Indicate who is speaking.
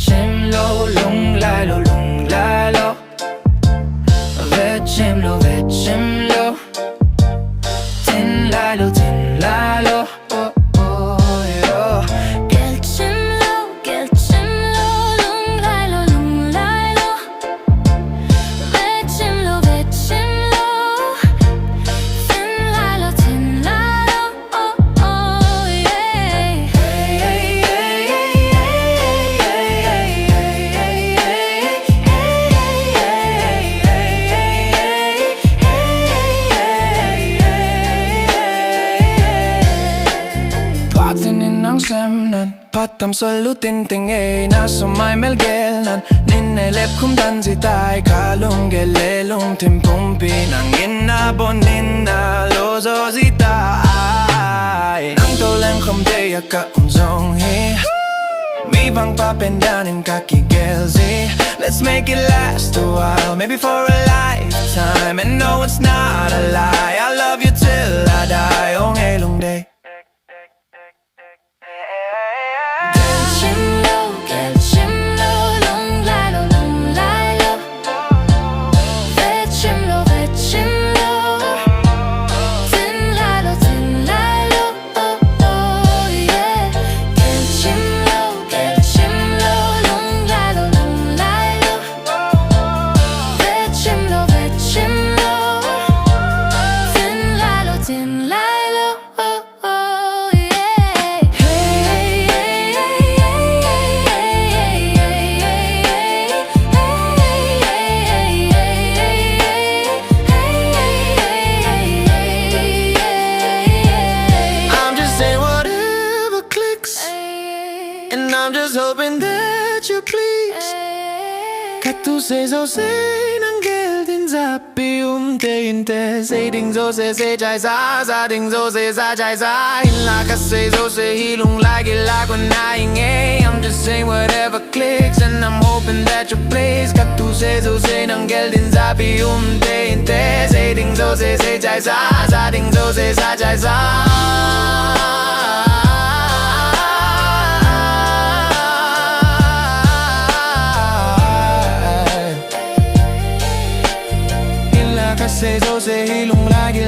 Speaker 1: Chimlo, lung lalo Vet chimlo, tin lalo oh, oh, yeah.
Speaker 2: Gel chimlo, lung lalo Vet chimlo, tin lalo oh, oh, yeah.
Speaker 1: Patinin ang semnen Patam salutin tingay Nasa may melgelnan Ninelep kumdan si tay Kalung gelelung timpumpi Nang inabonin na lozo si tay Nang tolem kumdeya ka umzong hi Mi bang papendanin kakigelzi Let's make it last a while Maybe for a lifetime And no, it's not a lie I love you till I die Oh, ngelong day
Speaker 2: Gel chimlo, lung lalo Vet chimlo, tin lalo oh, oh, yeah. Gel chimlo, lung lalo Vet chimlo, tin lalo oh, oh, yeah.
Speaker 1: I'm just saying whatever clicks And I'm just hoping that you please Katu say so say nang gel din zapi te in te Say ding so say chai sa ding so sa chai sa Hin la ka say so say hilung like it like when I ain't I'm just saying whatever clicks And I'm hoping that you please Katu say so say nang gel din zapi te in te Say ding so say chai sa ding so sa chai sa Say so say hilung lagi